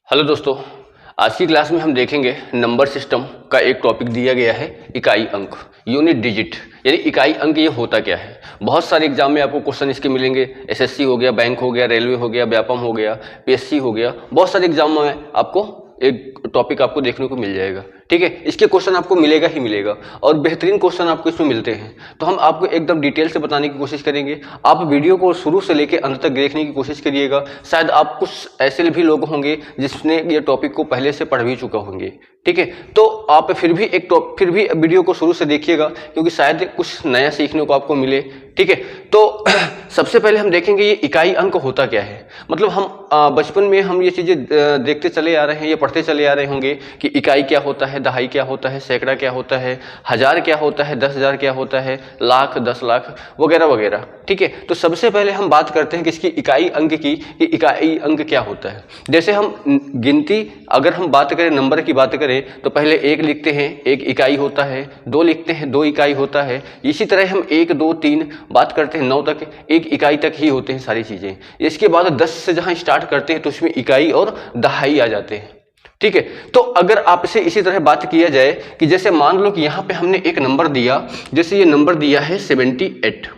Hello दोस्तों, आज की क्लास में हम देखेंगे नंबर सिस्टम का एक टॉपिक दिया गया है इकाई अंक, यूनिट डिजिट। यानी इकाई अंक ये होता क्या है। बहुत सारे एग्जाम में आपको क्वेश्चन इसके मिलेंगे। एसएससी हो गया, बैंक हो गया, रेलवे हो गया, व्यापम हो गया, पीएससी हो गया, बहुत सारे एग्जाम में आपको एक टॉपिक आपको देखने को मिल जाएगा। ठीक है, इसके क्वेश्चन आपको मिलेगा ही मिलेगा और बेहतरीन क्वेश्चन आपको इसमें मिलते हैं। तो हम आपको एकदम डिटेल से बताने की कोशिश करेंगे। आप वीडियो को शुरू से लेकर अंत तक देखने की कोशिश करिएगा। शायद आप कुछ ऐसे भी लोग होंगे जिसने ये टॉपिक को पहले से पढ़ भी चुका होंगे। ठीक है, तो आप फिर भी वीडियो को शुरू से देखिएगा, क्योंकि शायद कुछ नया सीखने को आपको मिले। ठीक है, तो सबसे पहले हम देखेंगे ये इकाई अंक होता क्या है। मतलब हम बचपन में हम ये चीजें देखते चले आ रहे हैं, ये पढ़ते चले आ रहे होंगे कि इकाई क्या होता है, दहाई क्या होता है, सैकड़ा क्या होता है, हजार क्या होता है, 10,000 क्या होता है, लाख, 10 लाख वगैरह वगैरह। ठीक है, तो सबसे पहले हम बात करते हैं कि इसकी इकाई अंक की, कि इकाई अंक क्या होता है। जैसे हम गिनती, अगर हम बात करें, नंबर की बात करें, तो पहले 1 लिखते हैं, 1 इकाई होता है। 2 लिखते हैं, 2 इकाई होता है। इसी तरह हम 1, 2, 3 बात करते हैं, 9 तक 1 इकाई तक ही होते हैं सारी चीजें। इसके बाद 10 से जहां स्टार्ट करते हैं तो उसमें इकाई और दहाई आ जाते हैं। ठीक है, तो अगर आपसे इसी तरह बात किया जाए कि जैसे मान लो कि यहां पे हमने एक नंबर दिया, जैसे ये नंबर दिया है 78।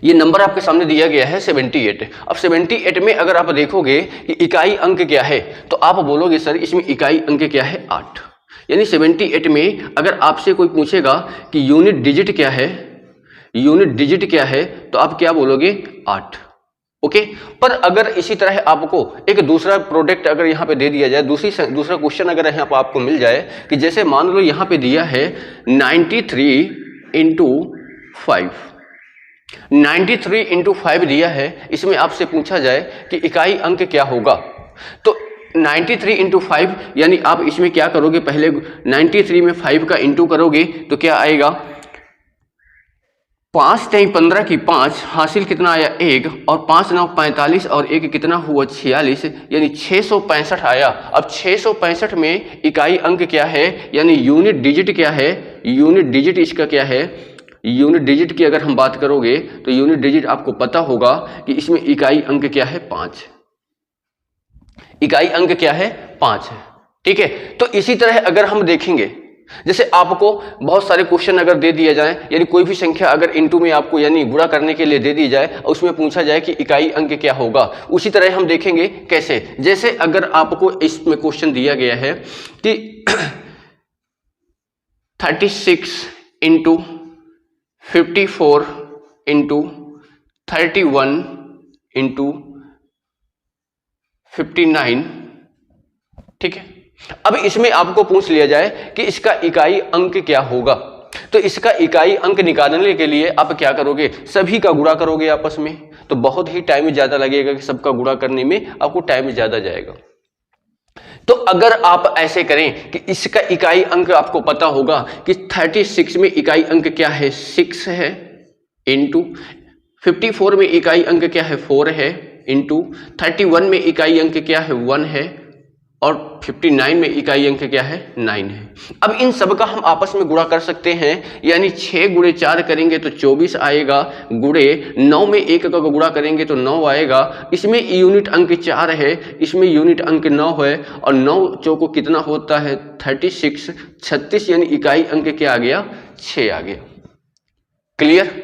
ये नंबर आपके सामने दिया गया है 78। अब 78 में अगर आप देखोगे कि इकाई अंक क्या है, तो आप बोलोगे सर इसमें इकाई अंक क्या है, 8। यानी 78 में अगर आपसे कोई पूछेगा कि यूनिट डिजिट क्या है, यूनिट डिजिट क्या है, तो आप क्या बोलोगे, 8। ओके, पर अगर इसी तरह आपको एक दूसरा प्रोडक्ट अगर यहां पे दे दिया जाए, दूसरा क्वेश्चन अगर यहां पर आपको मिल जाए कि जैसे मान लो यहां पे दिया है 93 इंटू 5, 93 इंटू 5 दिया है, इसमें आपसे पूछा जाए कि इकाई अंक क्या होगा, तो 93 इंटू 5 यानी आप इसमें क्या करोगे, पहले 93 में 5 का इंटू करोगे तो क्या आएगा, 5 3 15 की 5, हासिल कितना आया 1, और 5 9 45 और 1 कितना हुआ 46, यानी 665 आया। अब 665 में इकाई अंक क्या है, यानी यूनिट डिजिट क्या है, यूनिट डिजिट इसका क्या है, यूनिट डिजिट की अगर हम बात करोगे तो यूनिट डिजिट आपको पता होगा कि इसमें इकाई अंक क्या है, 5। इकाई अंक क्या है, 5 है। ठीक है, तो इसी तरह अगर हम देखेंगे, जैसे आपको बहुत सारे क्वेश्चन अगर दे दिया जाए, यानी कोई भी संख्या अगर इनटू में आपको यानी गुणा करने के लिए दे दी जाए, उसमें पूछा जाए कि इकाई अंक क्या होगा, उसी तरह हम देखेंगे कैसे। जैसे अगर आपको इसमें क्वेश्चन दिया गया है कि 36 इंटू 54 इंटू 31 इंटू 59। ठीक है, अब इसमें आपको पूछ लिया जाए कि इसका इकाई अंक क्या होगा, तो इसका इकाई अंक निकालने के लिए आप क्या करोगे, सभी का गुणा करोगे आपस में, तो बहुत ही टाइम ज्यादा लगेगा कि सबका गुणा करने में आपको टाइम ज्यादा जाएगा। तो अगर आप ऐसे करें कि इसका इकाई अंक आपको पता होगा कि 36 में इकाई अंक क्या है, 6 है, इंटू 54 में इकाई अंक क्या है, 4 है, इंटू 31 में इकाई अंक क्या है, 1 है, और 59 में इकाई अंक क्या है, 9 है। अब इन सब का हम आपस में गुणा कर सकते हैं, यानी 6 गुणे 4 करेंगे तो 24 आएगा, गुणे 9 में 1 का गुणा करेंगे तो 9 आएगा। इसमें यूनिट अंक 4 है, इसमें यूनिट अंक 9 है, और 9 चौको कितना होता है, 36, 36 यानी इकाई अंक क्या आ गया, 6 आ गया। क्लियर।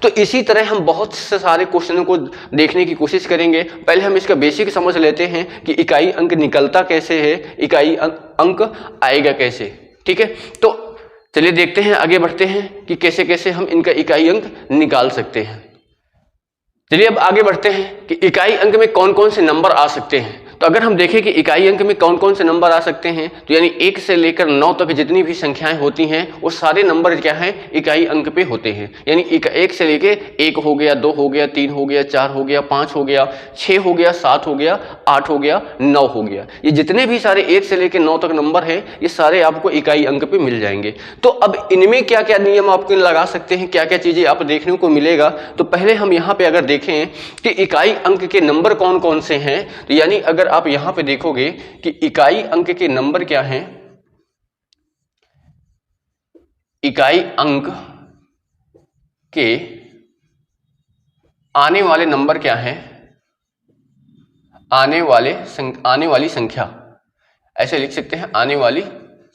तो इसी तरह हम बहुत से सारे क्वेश्चनों को देखने की कोशिश करेंगे। पहले हम इसका बेसिक समझ लेते हैं कि इकाई अंक निकलता कैसे है, इकाई अंक आएगा कैसे। ठीक है, तो चलिए देखते हैं, आगे बढ़ते हैं कि कैसे कैसे हम इनका इकाई अंक निकाल सकते हैं। चलिए अब आगे बढ़ते हैं कि इकाई अंक में कौन कौन से नंबर आ सकते हैं। तो अगर हम देखें कि इकाई अंक में कौन कौन से नंबर आ सकते हैं, तो यानी 1 से लेकर 9 तक जितनी भी संख्याएं होती हैं वो सारे नंबर क्या हैं, इकाई अंक पे होते हैं। यानी 1 से लेकर 1 हो गया, 2 हो गया, 3 हो गया, 4 हो गया, 5 हो गया, 6 हो गया, 7 हो गया, 8 हो गया, 9 हो गया। ये जितने भी सारे 1 से लेकर 9 तक नंबर है, ये सारे आपको इकाई अंक पे मिल जाएंगे। तो अब इनमें क्या क्या नियम आपको लगा सकते हैं, क्या क्या चीजें आप देखने को मिलेगा। तो पहले हम यहाँ पे अगर देखें कि इकाई अंक के नंबर कौन कौन से हैं, तो यानी अगर आप यहां पे देखोगे कि इकाई अंक के नंबर क्या हैं, इकाई अंक के आने वाले नंबर क्या हैं, आने वाली संख्या, ऐसे लिख सकते हैं आने वाली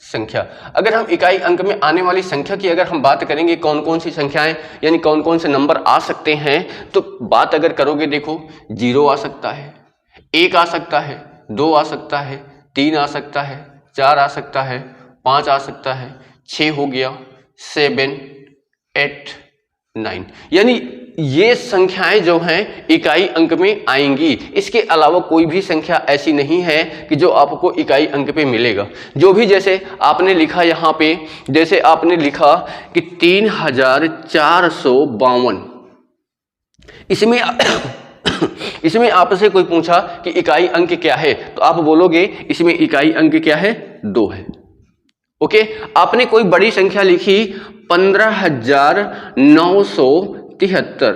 संख्या। अगर हम इकाई अंक में आने वाली संख्या की अगर हम बात करेंगे कौन कौन सी संख्याएं यानी कौन कौन से नंबर आ सकते हैं, तो बात अगर करोगे देखो 0 आ सकता है, 1 आ सकता है, 2 आ सकता है, 3 आ सकता है, 4 आ सकता है, 5 आ सकता है, 6 हो गया, 7, 8, 9, यानी ये संख्याएं जो हैं इकाई अंक में आएंगी। इसके अलावा कोई भी संख्या ऐसी नहीं है कि जो आपको इकाई अंक पे मिलेगा। जो भी जैसे आपने लिखा यहाँ पे, जैसे आपने लिखा कि 3452, इसमें आपसे कोई पूछा कि इकाई अंक क्या है, तो आप बोलोगे इसमें इकाई अंक क्या है, 2 है। ओके, आपने कोई बड़ी संख्या लिखी 15,973,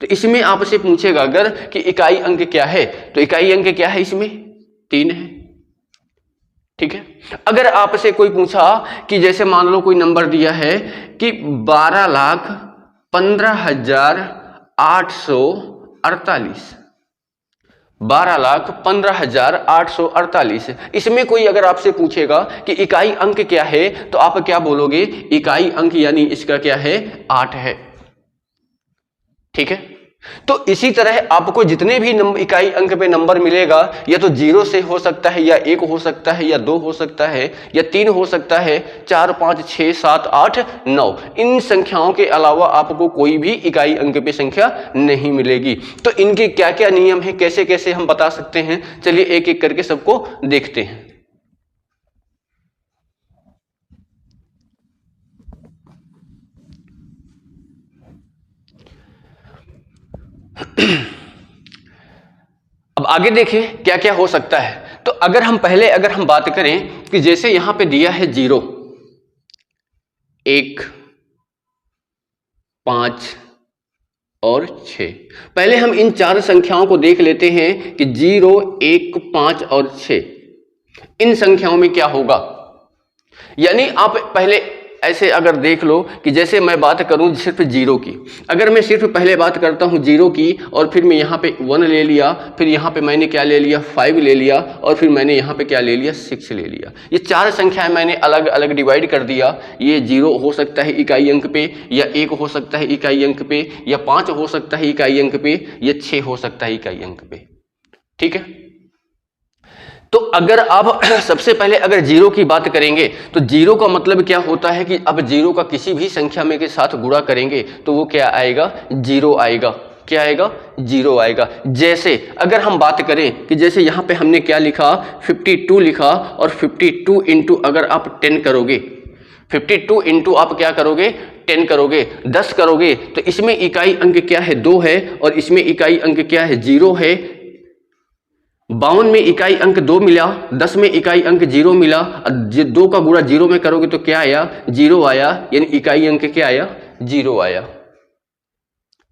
तो इसमें आपसे पूछेगा अगर कि इकाई अंक क्या है, तो इकाई अंक क्या है, इसमें 3 है। ठीक है, अगर आपसे कोई पूछा कि जैसे मान लो कोई नंबर दिया है कि 12,15,848, 12,15,848, इसमें कोई अगर आपसे पूछेगा कि इकाई अंक क्या है, तो आप क्या बोलोगे, इकाई अंक यानी इसका क्या है, 8 है। ठीक है, तो इसी तरह आपको जितने भी इकाई अंक पे नंबर मिलेगा, या तो 0 से हो सकता है, या 1 हो सकता है, या 2 हो सकता है, या 3 हो सकता है, 4, 5, 6, 7, 8, 9, इन संख्याओं के अलावा आपको कोई भी इकाई अंक पे संख्या नहीं मिलेगी। तो इनके क्या क्या नियम है, कैसे कैसे हम बता सकते हैं, चलिए एक एक करके सबको देखते हैं। अब आगे देखें क्या क्या हो सकता है। तो अगर हम बात करें कि जैसे यहां पे दिया है 0, 1, 5 और 6, पहले हम इन 4 संख्याओं को देख लेते हैं कि 0, 1, 5 और 6 इन संख्याओं में क्या होगा। यानी आप पहले ऐसे अगर देख लो कि जैसे मैं बात करूं सिर्फ 0 की, अगर मैं सिर्फ पहले बात करता हूं 0 की, और फिर मैं यहां पे 1 ले लिया, फिर यहां पे मैंने क्या ले लिया, 5 ले लिया, और फिर मैंने यहां पे क्या ले लिया, 6 ले लिया। ये 4 संख्याएं मैंने अलग अलग डिवाइड कर दिया। ये 0 हो सकता है इकाई अंक पे, या 1 हो सकता है इकाई अंक पे, या 5 हो सकता है इकाई अंक पे, या 6 हो सकता है इकाई अंक पे। ठीक है, तो अगर आप सबसे पहले अगर 0 की बात करेंगे, तो 0 का मतलब क्या होता है कि अब 0 का किसी भी संख्या में के साथ गुणा करेंगे तो वो क्या आएगा, 0 आएगा। क्या आएगा, 0 आएगा। जैसे अगर हम बात करें कि जैसे यहां पे हमने क्या लिखा, 52 लिखा, और 52 इंटू अगर आप 10 करोगे, 52 इंटू आप क्या करोगे, 10 करोगे, 10 करोगे, तो इसमें इकाई अंक क्या है, 2 है, और इसमें इकाई अंक क्या है, 0 है। 52 में इकाई अंक 2 मिला, 10 में इकाई अंक 0 मिला, 2 का गुणा 0 में करोगे तो क्या आया, 0 आया, यानी इकाई अंक क्या आया, 0 आया।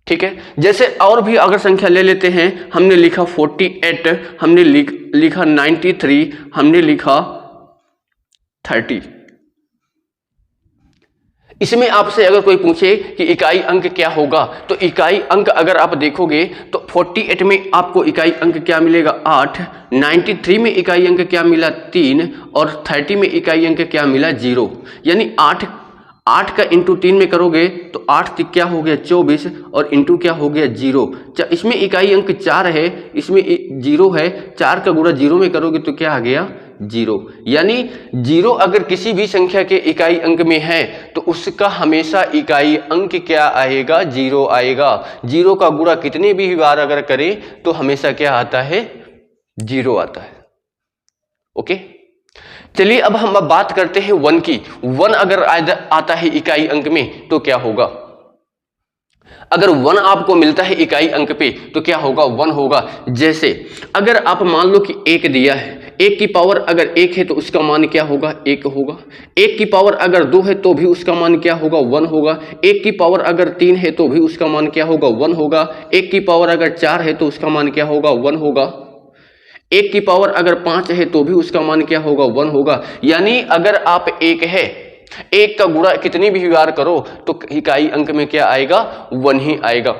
ठीक है, जैसे और भी अगर संख्या ले लेते हैं, हमने लिखा 48, हमने लिखा 93, हमने लिखा 30। इसमें आपसे अगर कोई पूछे कि इकाई अंक क्या होगा, तो इकाई अंक अगर आप देखोगे तो 48 में आपको इकाई अंक क्या मिलेगा, 8, 93 में इकाई अंक क्या मिला, 3, और 30 में इकाई अंक क्या मिला, 0। यानी 8 का इंटू 3 में करोगे तो 8 क्या हो गया, 24, और इंटू क्या हो गया, 0। इसमें इकाई अंक 4 है, इसमें 0 है, 4 का गुणा 0 में करोगे तो क्या आ गया, 0। यानी 0 अगर किसी भी संख्या के इकाई अंक में है तो उसका हमेशा इकाई अंक क्या आएगा, 0 आएगा। 0 का गुणा कितने भी बार अगर करें तो हमेशा क्या आता है, 0 आता है। ओके, चलिए अब हम बात करते हैं 1 की। 1 अगर आता है इकाई अंक में तो क्या होगा, अगर 1 आपको मिलता है इकाई अंक पे तो क्या होगा, 1 होगा। जैसे अगर आप मान लो कि 1 दिया है, 1 की पावर अगर 1 है तो उसका मान क्या होगा, 1 होगा। 1 की पावर अगर 2 है तो भी उसका मान क्या होगा, 1 होगा। 1 की पावर अगर 3 है तो भी उसका मान क्या होगा, 1 होगा। 1 की पावर अगर 4 है तो उसका मान क्या होगा, 1 होगा। 1 की पावर अगर 5 है तो भी उसका मान क्या होगा, 1 होगा। यानी अगर आप 1 है, 1 का गुणा कितनी भी बार करो तो इकाई अंक में क्या आएगा, 1 ही आएगा।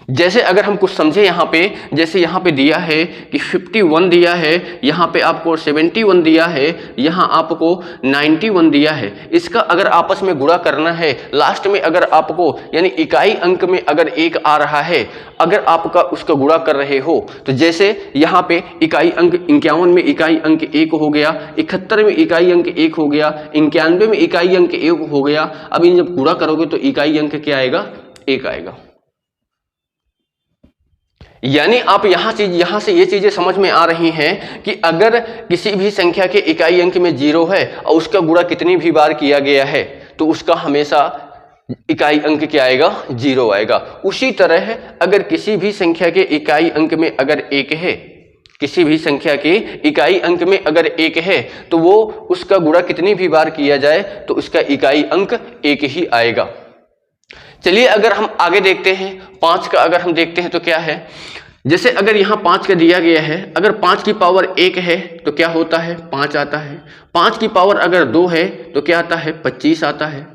जैसे अगर हम कुछ समझे यहाँ पे, जैसे यहाँ पे दिया है कि 51 दिया है, यहाँ पे आपको 71 दिया है, यहाँ आपको 91 दिया है। इसका अगर आपस में गुणा करना है, लास्ट में अगर आपको यानी इकाई अंक में अगर एक आ रहा है, अगर आपका उसका गुणा कर रहे हो, तो जैसे यहाँ पे इकाई अंक 51 में इकाई अंक 1 हो गया, 71 में इकाई अंक 1 हो गया, 91 में इकाई अंक 1 हो गया। अब इन जब गुणा करोगे तो इकाई अंक क्या आएगा? 1 आएगा। यानी आप यहां से ये चीजें समझ में आ रही हैं कि अगर किसी भी संख्या के इकाई अंक में 0 है और उसका गुणा कितनी भी बार किया गया है तो उसका हमेशा इकाई अंक क्या आएगा? 0 आएगा। उसी तरह अगर किसी भी संख्या के इकाई अंक में अगर 1 है, किसी भी संख्या के इकाई अंक में अगर 1 है तो वो उसका गुणा कितनी भी बार किया जाए तो उसका इकाई अंक 1 ही आएगा। चलिए अगर हम आगे देखते हैं, 5 का अगर हम देखते हैं तो क्या है, जैसे अगर यहाँ 5 का दिया गया है, अगर 5 की पावर 1 है तो क्या होता है? 5 आता है। 5 की पावर अगर 2 है तो क्या आता है? 25 आता है।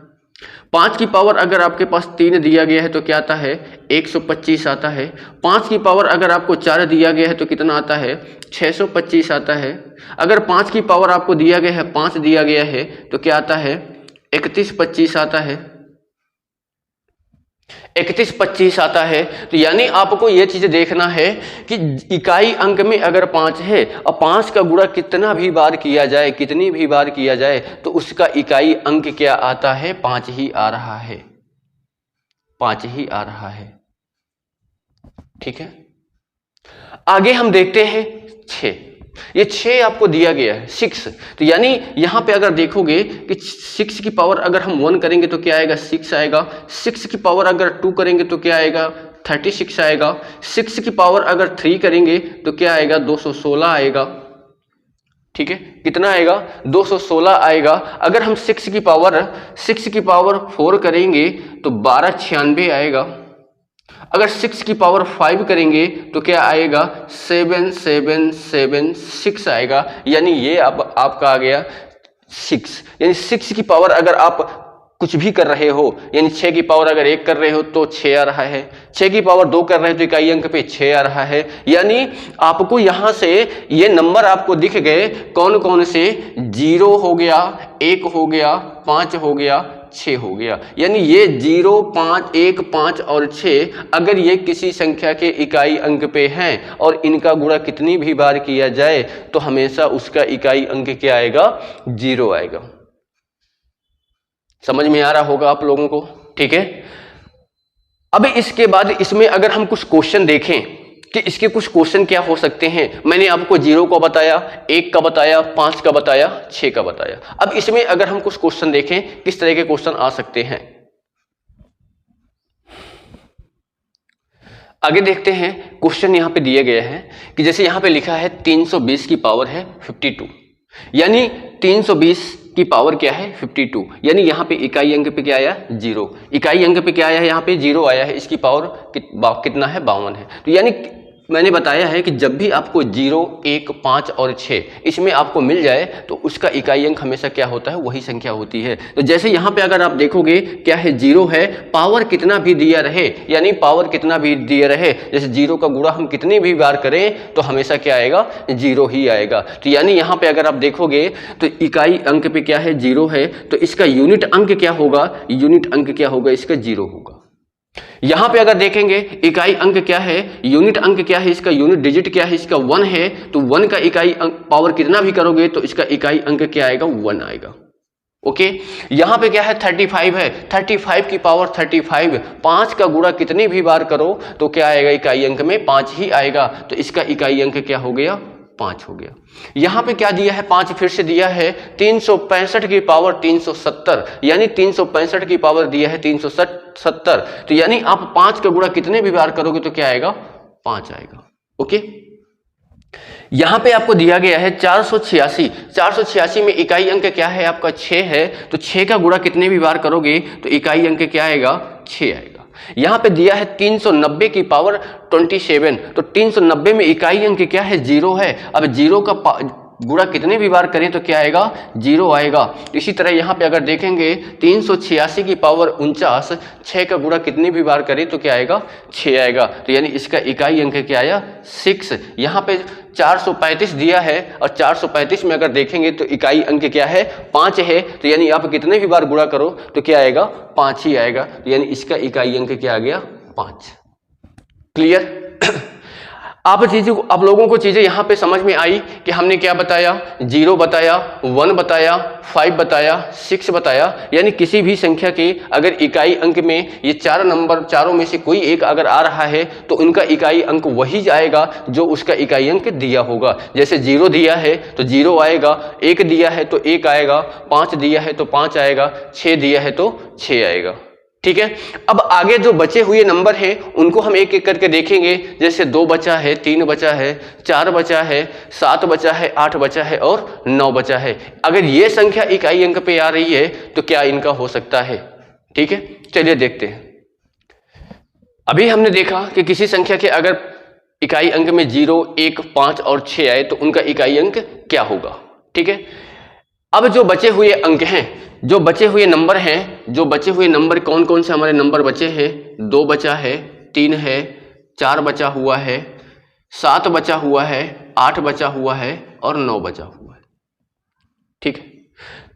5 की पावर अगर आपके पास 3 दिया गया है तो क्या आता है? 125 आता है। 5 की पावर अगर आपको 4 दिया गया है तो कितना आता है? 625 आता है। अगर 5 की पावर आपको दिया गया है 5 दिया गया है तो क्या आता है? 3125 आता है। 3125 आता है। तो यानी आपको यह चीज देखना है कि इकाई अंक में अगर 5 है और 5 का गुणा कितना भी बार किया जाए, कितनी भी बार किया जाए तो उसका इकाई अंक क्या आता है? 5 ही आ रहा है, 5 ही आ रहा है। ठीक है, आगे हम देखते हैं 6। ये 6 आपको दिया गया है, 6। तो यानी यहां पे अगर देखोगे कि 6 की पावर अगर हम 1 करेंगे तो क्या आएगा? 6 आएगा। 6 की पावर अगर 2 करेंगे तो क्या आएगा? 36 आएगा। 6 की पावर अगर 3 करेंगे तो क्या आएगा? 216 आएगा। ठीक है, कितना आएगा? 216 आएगा। अगर हम 6 की पावर 4 करेंगे तो 1296 आएगा। अगर 6 की पावर 5 करेंगे तो क्या आएगा? 7776 आएगा। यानी ये अब आपका आ गया 6। यानी 6 की पावर अगर आप कुछ भी कर रहे हो, यानी 6 की पावर अगर 1 कर रहे हो तो 6 आ रहा है, 6 की पावर 2 कर रहे हो तो इकाई अंक पे 6 आ रहा है। यानी आपको यहां से ये नंबर आपको दिख गए कौन कौन से? 0 हो गया, 1 हो गया, 5 हो गया, 6 हो गया। यानी ये 0, 5, 1, 5 और 6 अगर ये किसी संख्या के इकाई अंक पे हैं और इनका गुणा कितनी भी बार किया जाए तो हमेशा उसका इकाई अंक क्या आएगा? 0 आएगा। समझ में आ रहा होगा आप लोगों को? ठीक है, अब इसके बाद इसमें अगर हम कुछ क्वेश्चन देखें कि इसके कुछ क्वेश्चन क्या हो सकते हैं। मैंने आपको 0 का बताया, 1 का बताया, 5 का बताया, 6 का बताया। अब इसमें अगर हम कुछ क्वेश्चन देखें किस तरह के क्वेश्चन आ सकते हैं, आगे देखते हैं। क्वेश्चन यहां पे दिए गए हैं कि जैसे यहां पे लिखा है 320 की पावर है 52, यानी 320 की पावर क्या है? 52। यानी यहाँ पे इकाई अंक पे क्या आया? 0। इकाई अंक पे क्या आया है? यहाँ पे 0 आया है। इसकी पावर कितना है? 52 है। तो यानी मैंने बताया है कि जब भी आपको 0, 1, 5 और 6 इसमें आपको मिल जाए तो उसका इकाई अंक हमेशा क्या होता है? वही संख्या होती है। तो जैसे यहाँ पे अगर आप देखोगे क्या है? 0 है, पावर कितना भी दिया रहे, यानी पावर कितना भी दिया रहे, जैसे 0 का गुणा हम कितनी भी बार करें तो हमेशा क्या आएगा? 0 ही आएगा। तो यानी यहाँ पे अगर आप देखोगे तो इकाई अंक पे क्या है? 0 है, तो इसका यूनिट अंक क्या होगा? यूनिट अंक क्या होगा? इसका 0 होगा। यहां पे अगर देखेंगे इकाई अंक क्या है, यूनिट अंक क्या है, इसका यूनिट डिजिट क्या है? इसका 1 है। तो 1 का इकाई अंक पावर कितना भी करोगे तो इसका इकाई अंक क्या आएगा? 1 आएगा। ओके, यहां पे क्या है? 35 है। 35 की पावर 35, 5 का गुणा कितनी भी बार करो तो क्या आएगा? इकाई अंक में 5 ही आएगा। तो इसका इकाई अंक क्या हो गया? 5 हो गया। यहां पे क्या दिया है? 5 फिर से दिया है। 365 की पावर 370, यानी 365 की पावर दिया है 370। तो यानी आप 5 का गुणा कितने भी बार करोगे तो क्या आएगा? 5 आएगा। ओके, यहां पे आपको दिया गया है 486। 486 में इकाई अंक क्या है? आपका 6 है। तो 6 का गुणा कितने भी बार करोगे तो इकाई अंक क्या आएगा? 6 आएगा। यहां पे दिया है 390 की पावर 27। तो 390 में इकाई अंक क्या है? 0 है। अब 0 का गुणा कितने भी बार करें तो क्या आएगा, 0 आएगा। इसी तरह यहाँ पे अगर देखेंगे 386 की पावर 49, 6 का गुणा कितने भी बार करें तो क्या आएगा, 6 आएगा। तो यानी इसका इकाई अंक क्या आया, 6। यहाँ पे 435 दिया है और 435 में अगर देखेंगे तो इकाई अंक क्या है, 5 है। तो यानी आप कितने भी बार गुणा करो तो क्या आएगा, 5 ही आएगा। तो यानी इसका इकाई अंक क्या आ गया, 5। क्लियर? आप लोगों को चीजें यहां पे समझ में आई कि हमने क्या बताया, 0 बताया, 1 बताया, 5 बताया, 6 बताया। यानी किसी भी संख्या के अगर इकाई अंक में ये 4 नंबर, चारों में से कोई एक अगर आ रहा है तो उनका इकाई अंक वही आएगा जो उसका इकाई अंक दिया होगा। जैसे 0 दिया है तो 0 आएगा, 1 दिया है तो 1 आएगा, 5 दिया है तो 5 आएगा, 6 दिया है तो 6 आएगा। ठीक है। अब आगे जो बचे हुए नंबर हैं उनको हम एक एक करके देखेंगे। जैसे 2 बचा है, 3 बचा है, 4 बचा है, 7 बचा है, 8 बचा है और 9 बचा है। अगर ये संख्या इकाई अंक पे आ रही है तो क्या इनका हो सकता है। ठीक है, चलिए देखते हैं। अभी हमने देखा कि किसी संख्या के अगर इकाई अंक में 0, 1, 5 और 6 आए तो उनका इकाई अंक क्या होगा। ठीक है। अब जो बचे हुए अंक हैं, जो बचे हुए नंबर हैं, जो बचे हुए नंबर कौन कौन से हमारे नंबर बचे हैं, 2 बचा है, 3 है, 4 बचा हुआ है, 7 बचा हुआ है, 8 बचा हुआ है और 9 बचा हुआ है। ठीक है।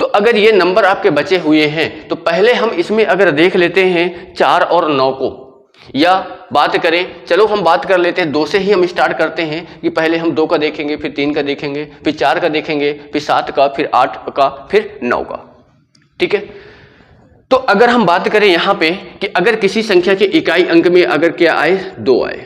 तो अगर ये नंबर आपके बचे हुए हैं तो पहले हम इसमें अगर देख लेते हैं 4 और 9 को, या बात करें, चलो हम बात कर लेते हैं 2 से ही हम स्टार्ट करते हैं कि पहले हम 2 का देखेंगे, फिर 3 का देखेंगे, फिर 4 का देखेंगे, फिर 7 का, फिर 8 का, फिर 9 का। ठीक है। तो अगर हम बात करें यहां पे कि अगर किसी संख्या के इकाई अंक में अगर क्या आए, 2 आए,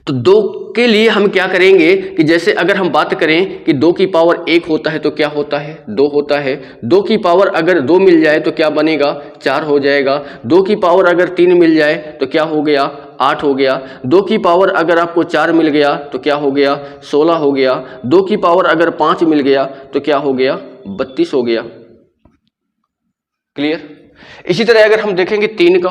तो 2 के लिए हम क्या करेंगे कि जैसे अगर हम बात करें कि 2 की पावर 1 होता है तो क्या होता है, 2 होता है। 2 की पावर अगर 2 मिल जाए तो क्या बनेगा, 4 हो जाएगा। 2 की पावर अगर 3 मिल जाए तो क्या हो गया, 8 हो गया। 2 की पावर अगर आपको 4 मिल गया तो क्या हो गया, 16 हो गया। 2 की पावर अगर 5 मिल गया तो क्या हो गया, 32 हो गया। क्लियर? इसी तरह अगर हम देखेंगे 3 का,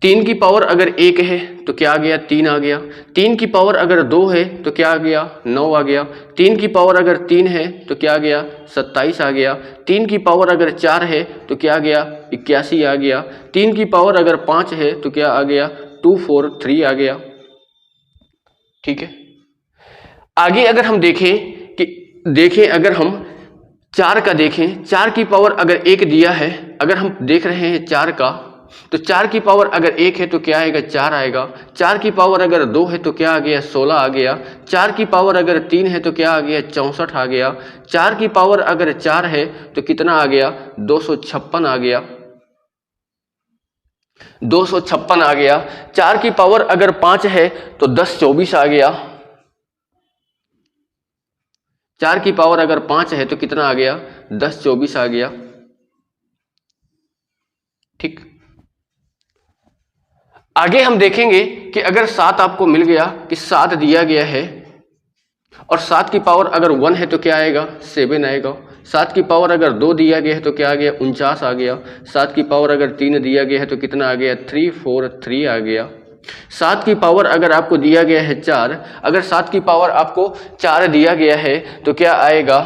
3 की पावर अगर 1 है तो क्या आ गया, 3 आ गया। 3 की पावर अगर 2 है तो क्या आ गया, 9 आ गया। 3 की पावर अगर 3 है तो क्या आ गया, 27 आ गया। 3 की पावर अगर 4 है तो क्या आ गया, 81 आ गया। 3 की पावर अगर 5 है तो क्या आ गया, 243 आ गया। ठीक है। आगे अगर हम देखें अगर हम 4 का देखें, 4 की पावर अगर 1 दिया है, अगर हम देख रहे हैं 4 का, तो 4 की पावर अगर 1 है तो क्या आएगा, 4 आएगा। 4 की पावर अगर 2 है तो क्या आ गया, 16 आ गया। 4 की पावर अगर 3 है तो क्या आ गया, 64 आ गया। 4 की पावर अगर 4 है तो कितना आ गया, 256 आ गया, 256 आ गया। 4 की पावर अगर 5 है तो 1024 आ गया। 4 की पावर अगर 5 है तो कितना आ गया, 1024 आ गया। ठीक। आगे हम देखेंगे कि अगर 7 आपको मिल गया, कि 7 दिया गया है और 7 की पावर अगर 1 है तो क्या आएगा, 7 आएगा। 7 की पावर अगर 2 दिया गया है तो क्या आ गया, 49 आ गया। 7 की पावर अगर 3 दिया गया है तो कितना आ गया, 343 आ गया। 7 की पावर अगर आपको दिया गया है 4, अगर 7 की पावर आपको 4 दिया गया है तो क्या आएगा,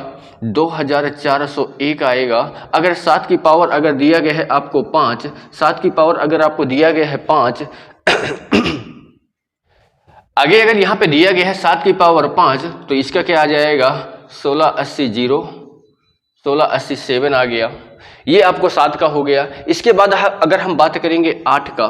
2401 आएगा। अगर 7 की पावर अगर दिया गया है आपको 5, 7 की पावर अगर आपको दिया गया है 5 आगे अगर यहां पे दिया गया है 7 की पावर 5 तो इसका क्या आ जाएगा, 1680, 1687 आ गया। ये आपको 7 का हो गया। इसके बाद अगर हम बात करेंगे 8 का,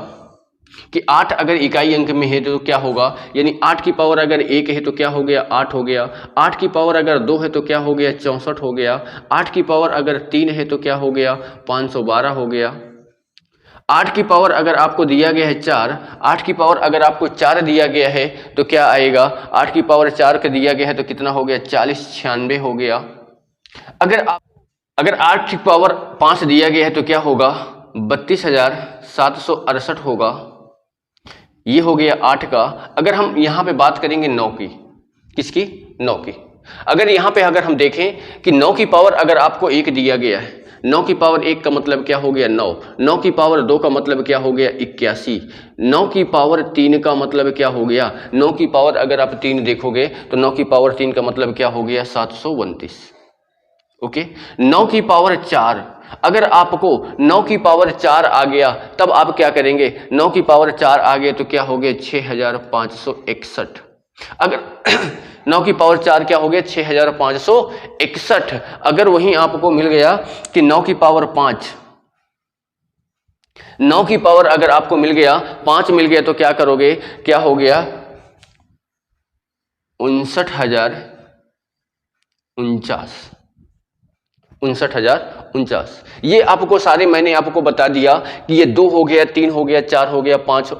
कि 8 अगर इकाई अंक में है तो क्या होगा, यानी 8 की पावर अगर 1 है तो क्या हो गया, 8 हो गया। 8 की पावर अगर 2 है तो क्या हो गया, 64 हो गया। 8 की पावर अगर 3 है तो क्या हो गया, 512 हो गया। 8 की पावर अगर आपको दिया गया है 4, 8 की पावर अगर आपको 4 दिया गया है तो क्या आएगा, 8 की पावर 4 का दिया गया है तो कितना हो गया, 4096 हो गया। अगर 8 की पावर 5 दिया गया है तो क्या होगा, 32,768 होगा। ये हो गया 8 का। अगर हम यहां पे बात करेंगे 9 की, किसकी, 9 की, अगर यहां पे अगर हम देखें कि 9 की पावर अगर आपको 1 दिया गया है, 9 की पावर 1 का मतलब क्या हो गया 9, 9 की पावर 2 का मतलब क्या हो गया 81, 9 की पावर 3 का मतलब क्या हो गया, 9 की पावर अगर आप 3 देखोगे तो 9 की पावर 3 का मतलब क्या हो गया 729। ओके, 9 की पावर 4, अगर आपको 9 की पावर 4 आ गया तब आप क्या करेंगे, 9 की पावर 4 आ गए तो क्या हो गया 6561। अगर 9 की पावर 4 क्या हो गया 6561। अगर वहीं आपको मिल गया कि 9 की पावर 5, 9 की पावर अगर आपको मिल गया 5 मिल गया तो क्या करोगे, क्या हो गया 59,049, 59,049। ये आपको सारे मैंने आपको बता दिया कि ये 2 हो गया, 3 हो गया, 4 हो गया, 5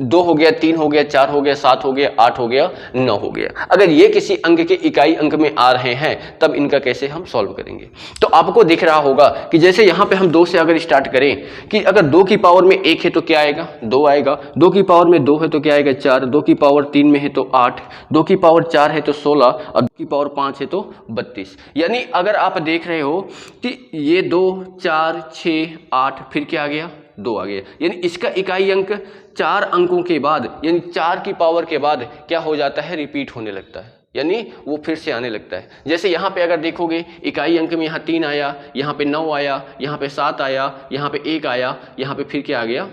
2 हो गया, 3 हो गया, 4 हो गया, 7 हो गया, 8 हो गया, 9 हो गया। अगर ये किसी अंक के इकाई अंक में आ रहे हैं तब इनका कैसे हम सॉल्व करेंगे। तो आपको दिख रहा होगा कि जैसे यहां पे हम 2 से अगर स्टार्ट करें कि अगर 2 की पावर में 1 है तो क्या आएगा 2 आएगा, 2 की पावर में 2 है तो क्या आएगा 4, 2 की पावर 3 में है तो 8, 2 की पावर 4 है तो 16 और 2 की पावर 5 है तो 32। यानी अगर आप देख रहे हो कि ये 2 4 6 8 फिर क्या आ गया 2 आ गया, यानी इसका इकाई अंक 4 अंकों के बाद यानी 4 की पावर के बाद क्या हो जाता है रिपीट होने लगता है, यानी वो फिर से आने लगता है। जैसे यहाँ पे अगर देखोगे इकाई अंक में यहाँ 3 आया, यहाँ पे 9 आया, यहाँ पे 7 आया, यहाँ पे 1 आया, यहाँ पे फिर क्या आ गया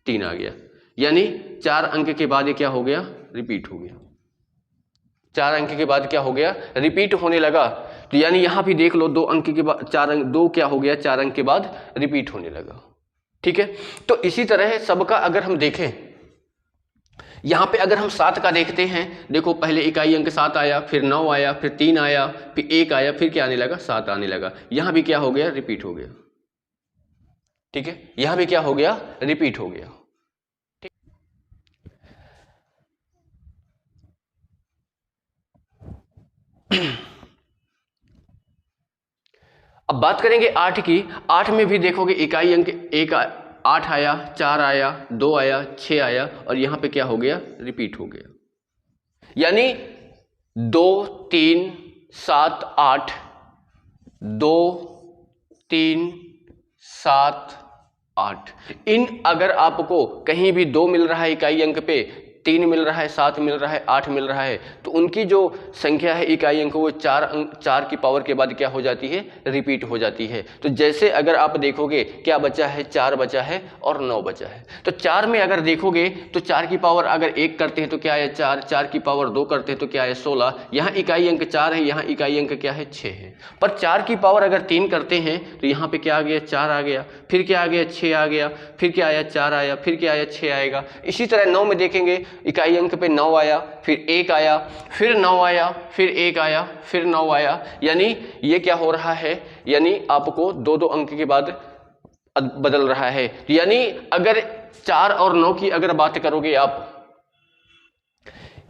3 आ गया, यानी 4 अंक के बाद ये क्या हो गया रिपीट हो गया, 4 अंक के बाद क्या हो गया रिपीट होने लगा। तो यानी यहां भी देख लो 2 अंक के बाद 4 अंक 2 क्या हो गया 4 अंक के बाद रिपीट होने लगा। ठीक है, तो इसी तरह सबका अगर हम देखें यहां पे अगर हम 7 का देखते हैं, देखो पहले इकाई अंक 7 आया, फिर 9 आया, फिर 3 आया, फिर 1 आया, फिर क्या आने लगा 7 आने लगा, यहां भी क्या हो गया रिपीट हो गया। ठीक है, यहां भी क्या हो गया रिपीट हो गया। अब बात करेंगे 8 की। 8 में भी देखोगे इकाई अंक 8 आया, 4 आया, 2 आया, 6 आया और यहां पे क्या हो गया रिपीट हो गया, यानी 2 3 7 8, 2 3 7 8, इन अगर आपको कहीं भी 2 मिल रहा है इकाई अंक पे, 3 मिल रहा है, 7 मिल रहा है, 8 मिल रहा है, तो उनकी जो संख्या है इकाई अंक वो 4 की पावर के बाद क्या हो जाती है रिपीट हो जाती है। तो जैसे अगर आप देखोगे क्या बचा है 4 बचा है और 9 बचा है, तो 4 में अगर देखोगे तो 4 की पावर अगर 1 करते हैं तो क्या है 4, 4 की पावर 2 करते हैं तो क्या है 16, यहाँ इकाई अंक 4 है, यहाँ इकाई अंक क्या है 6 है, पर 4 की पावर अगर 3 करते हैं तो यहाँ पे क्या आ गया 4 आ गया, फिर क्या आ गया 6 आ गया, फिर क्या आया 4 आया, फिर क्या आया 6 आएगा। इसी तरह 9 में देखेंगे इकाई अंक पे 9 आया, फिर 1 आया, फिर 9 आया, फिर 1 आया, फिर 9 आया, यानी ये क्या हो रहा है, यानी आपको 2-2 अंक के बाद बदल रहा है। यानी अगर 4 और 9 की अगर बात करोगे आप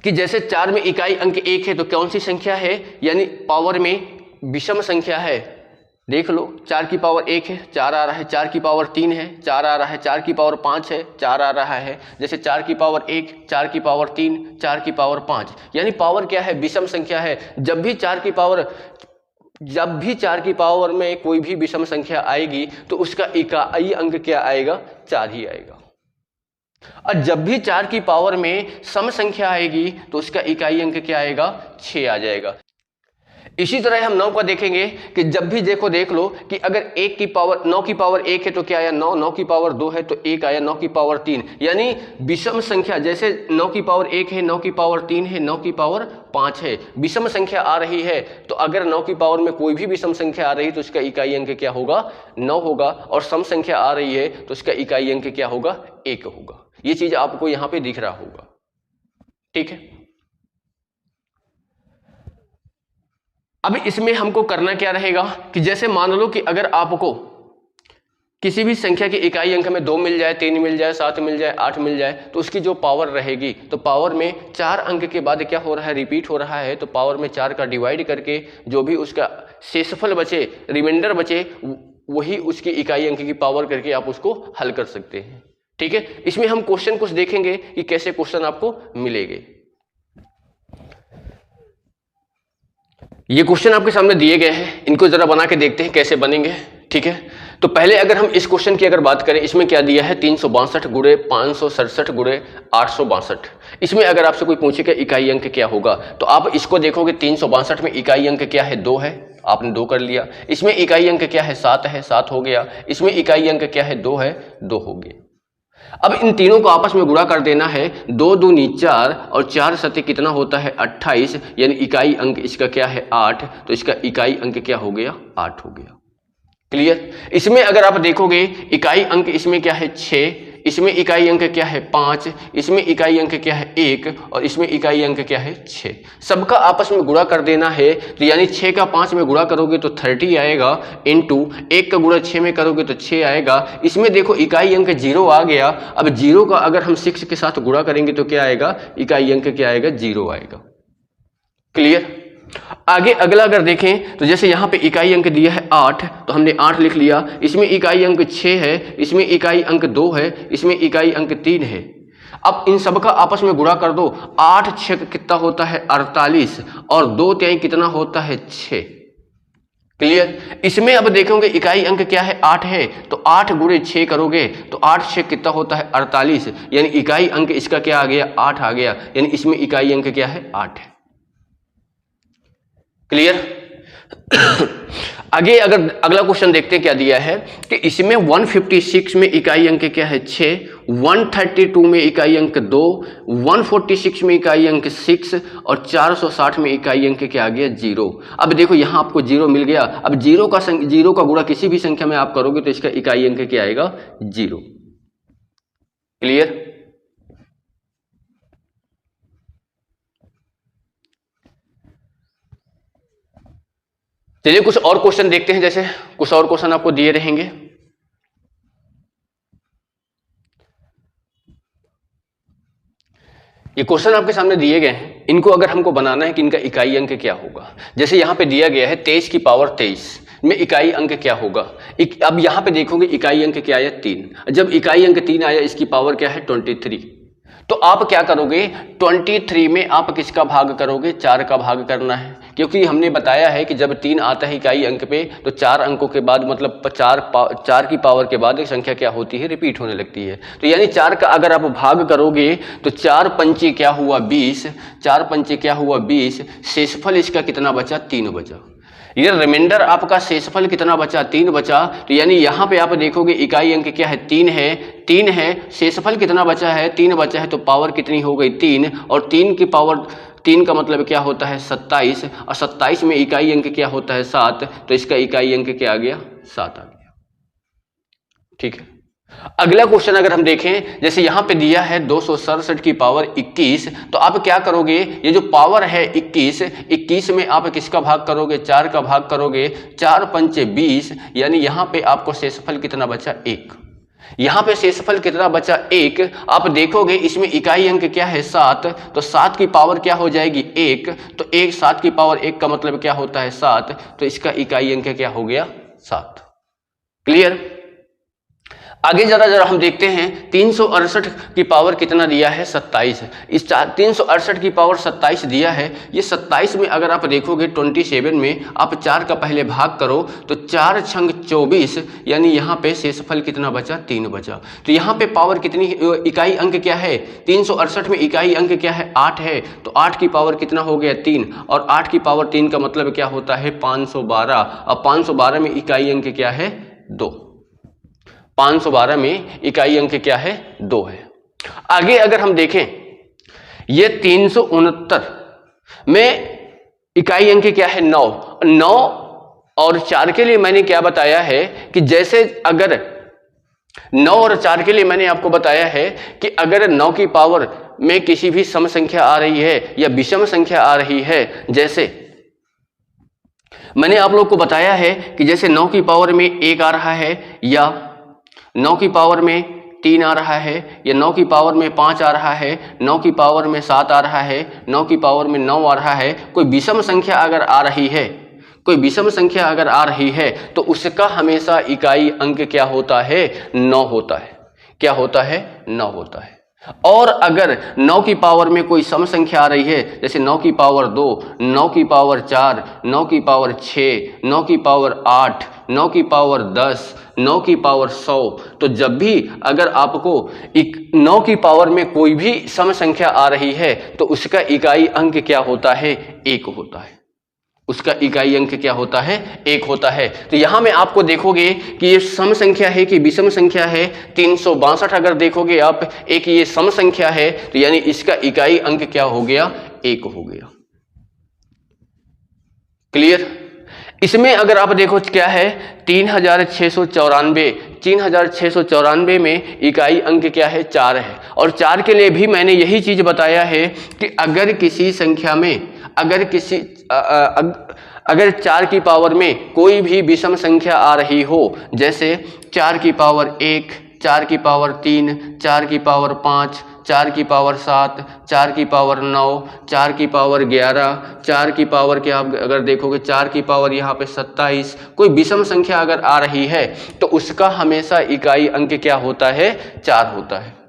कि जैसे 4 में इकाई अंक 1 है तो कौन सी संख्या है, यानी पावर में विषम संख्या है। देख लो 4 की पावर 1 है 4 आ रहा है, 4 की पावर 3 है 4 आ रहा है, 4 की पावर 5 है 4 आ रहा है, जैसे 4 की पावर 1, 4 की पावर 3, 4 की पावर 5, यानी पावर क्या है विषम संख्या है। जब भी 4 की पावर में कोई भी विषम संख्या आएगी तो उसका इकाई अंक क्या आएगा 4 ही आएगा, और जब भी 4 की पावर में सम संख्या आएगी तो उसका इकाई अंक क्या आएगा 6 आ जाएगा। इसी तरह हम 9 का देखेंगे कि जब भी देख लो कि अगर 1 की पावर 9 की पावर 1 है तो क्या आया 9, 9 की पावर 2 है तो 1 आया, 9 की पावर 3, यानी विषम संख्या जैसे 9 की पावर 1 है, 9 की पावर 3 है, 9 की पावर 5 है, विषम संख्या आ रही है, तो अगर 9 की पावर में कोई भी विषम संख्या आ रही है तो उसका इकाई अंक क्या होगा 9 होगा, और सम संख्या आ रही है तो उसका इकाई अंक क्या होगा 1 होगा। ये चीज आपको यहां पे दिख रहा होगा। ठीक है, अब इसमें हमको करना क्या रहेगा कि जैसे मान लो कि अगर आपको किसी भी संख्या की इकाई अंक में 2 मिल जाए, 3 मिल जाए, 7 मिल जाए, 8 मिल जाए, तो उसकी जो पावर रहेगी तो पावर में 4 अंक के बाद क्या हो रहा है रिपीट हो रहा है, तो पावर में 4 का डिवाइड करके जो भी उसका शेषफल बचे रिमाइंडर बचे वही उसकी इकाई अंक की पावर करके आप उसको हल कर सकते हैं। ठीक है, इसमें हम क्वेश्चन कुछ देखेंगे कि कैसे क्वेश्चन आपको मिलेंगे। ये क्वेश्चन आपके सामने दिए गए हैं, इनको जरा बना के देखते हैं कैसे बनेंगे। ठीक है, तो पहले अगर हम इस क्वेश्चन की अगर बात करें, इसमें क्या दिया है 362 गुणे 567 गुणे 862। इसमें अगर आपसे कोई पूछे कि इकाई अंक क्या होगा, तो आप इसको देखोगे 362 में इकाई अंक क्या है 2 है, आपने 2 कर लिया। इसमें इकाई अंक क्या है 7 है, 7 हो गया। इसमें इकाई अंक क्या है 2 है, 2 हो गया। अब इन तीनों को आपस में गुणा कर देना है, 2 दूनी 4 और 4 सत्य कितना होता है 28, यानी इकाई अंक इसका क्या है 8, तो इसका इकाई अंक क्या हो गया 8 हो गया। क्लियर। इसमें अगर आप देखोगे इकाई अंक इसमें क्या है 6, इसमें इकाई अंक क्या है 5, इसमें इकाई अंक क्या है 1 और इसमें इकाई अंक क्या है 6। सबका आपस में गुणा कर देना है, तो यानी 6 का 5 में गुणा करोगे तो 30 आएगा, इंटू 1 का गुणा 6 में करोगे तो 6 आएगा। इसमें देखो इकाई अंक 0 आ गया। अब 0 का अगर हम 6 के साथ गुणा करेंगे तो क्या आएगा, इकाई अंक क्या आएगा 0 आएगा। क्लियर। आगे अगला अगर देखें तो जैसे यहां पे इकाई अंक दिया है 8, तो हमने 8 लिख लिया। इसमें इकाई अंक 6 है, इसमें इकाई अंक 2 है, इसमें इकाई अंक 3 है। अब इन सबका आपस में गुणा कर दो, 8 6 कितना होता है 48 और 2 3 कितना होता है 6। क्लियर। इसमें अब देखोगे इकाई अंक क्या है 8 है, तो 8 गुणे 6 करोगे तो 8 6 कितना होता है 48, यानी इकाई अंक इसका क्या आ गया 8 आ गया, यानी इसमें इकाई अंक क्या है 8 है। क्लियर। आगे अगर अगला क्वेश्चन देखते हैं क्या दिया है कि इसमें 156 में इकाई अंक क्या है 6, 132 में इकाई अंक 2, 146 में इकाई अंक 6 और 460 में इकाई अंक क्या आ गया 0। अब देखो यहां आपको 0 मिल गया। अब 0 का गुणा किसी भी संख्या में आप करोगे तो इसका इकाई अंक क्या आएगा 0। क्लियर। चलिए कुछ और क्वेश्चन देखते हैं, जैसे कुछ और क्वेश्चन आपको दिए रहेंगे। ये क्वेश्चन आपके सामने दिए गए हैं, इनको अगर हमको बनाना है कि इनका इकाई अंक क्या होगा। जैसे यहां पे दिया गया है 23 की पावर 23 में इकाई अंक क्या होगा। अब यहां पे देखोगे इकाई अंक क्या आया 3, जब इकाई अंक 3 आया इसकी पावर क्या है 23, तो आप क्या करोगे 23 में आप किसका भाग करोगे 4 का भाग करना है, क्योंकि हमने बताया है कि जब 3 आता है इकाई अंक पे तो 4 अंकों के बाद मतलब 4 की पावर के बाद एक संख्या क्या होती है रिपीट होने लगती है। तो यानी 4 का अगर आप भाग करोगे तो 4 पंचे क्या हुआ 20, 4 पंचे क्या हुआ 20, शेषफल इसका कितना बचा 3 बचा। ये रिमाइंडर आपका शेषफल कितना बचा 3 बचा। तो यानी यहां पे आप देखोगे इकाई अंक क्या है 3 है, शेषफल कितना बचा है 3 बचा है, तो पावर कितनी हो गई 3, और 3 की पावर 3 का मतलब क्या होता है 27, और 27 में इकाई अंक क्या होता है 7, तो इसका इकाई अंक क्या आ गया 7 आ गया। ठीक है। अगला क्वेश्चन अगर हम देखें, जैसे यहां पे दिया है 267 की पावर 21, तो आप क्या करोगे, ये जो पावर है 21 में आप किसका भाग करोगे 4 का भाग करोगे, 4 पंचे 20, यानी यहां पे आपको शेषफल कितना बचा 1। यहां पे शेषफल कितना बचा 1। आप देखोगे इसमें इकाई अंक क्या है 7, तो 7 की पावर क्या हो जाएगी 1, तो 7 की पावर 1 का मतलब क्या होता है 7, तो इसका इकाई अंक क्या हो गया 7। क्लियर। आगे जरा हम देखते हैं 368 की पावर कितना दिया है 27। इस 368 की पावर 27 दिया है। ये 27 में अगर आप देखोगे 27 में आप 4 का पहले भाग करो तो 4 छंग 24, यानी यहाँ पे शेषफल कितना बचा 3 बचा। तो यहाँ पे पावर कितनी, इकाई अंक क्या है 368 में इकाई अंक क्या है 8 है, तो 8 की पावर कितना हो गया 3, और 8 की पावर 3 का मतलब क्या होता है 512, और 512 में इकाई अंक क्या है 2। 512 में इकाई अंक क्या है 2 है। आगे अगर हम देखें ये 369 में इकाई अंक क्या है 9 और 4 के लिए मैंने क्या बताया है कि जैसे अगर 9 और 4 के लिए मैंने आपको बताया है कि अगर 9 की पावर में किसी भी सम संख्या आ रही है या विषम संख्या आ रही है, जैसे मैंने आप लोग को बताया है कि जैसे 9 की पावर में 1 आ रहा है, या 9 की पावर में 3 आ रहा है, या 9 की पावर में 5 आ रहा है, 9 की पावर में 7 आ रहा है, 9 की पावर में 9 आ रहा है, कोई विषम संख्या अगर आ रही है, कोई विषम संख्या अगर आ रही है तो उसका हमेशा इकाई अंक क्या होता है 9 होता है। क्या होता है 9 होता है। और अगर 9 की पावर में कोई सम संख्या आ रही है, जैसे 9 की पावर 2, 9 की पावर 4, 9 की पावर 6, 9 की पावर 8, 9 की पावर 10, 9 की पावर 100। तो जब भी अगर आपको 9 की पावर में कोई भी सम संख्या आ रही है तो उसका इकाई अंक क्या होता है? 1 होता है। उसका इकाई अंक क्या होता है? 1 होता है। तो यहां में आपको देखोगे कि ये सम संख्या है कि विषम संख्या है। 362 अगर देखोगे आप, एक ये सम संख्या है, तो यानी इसका इकाई अंक क्या हो गया? 1 हो गया। क्लियर? इसमें अगर आप देखो क्या है, 3694। 3694 में इकाई अंक क्या है? 4 है। और 4 के लिए भी मैंने यही चीज बताया है कि अगर किसी संख्या में अगर 4 की पावर में कोई भी विषम संख्या आ रही हो, जैसे 4 की पावर 1, 4 की पावर 3, 4 की पावर 5, 4 की पावर 7, 4 की पावर 9, 4 की पावर 11, 4 की पावर क्या आप अगर देखोगे 4 की पावर यहाँ पे 27, कोई विषम संख्या अगर आ रही है तो उसका हमेशा इकाई अंक क्या होता है? 4 होता है।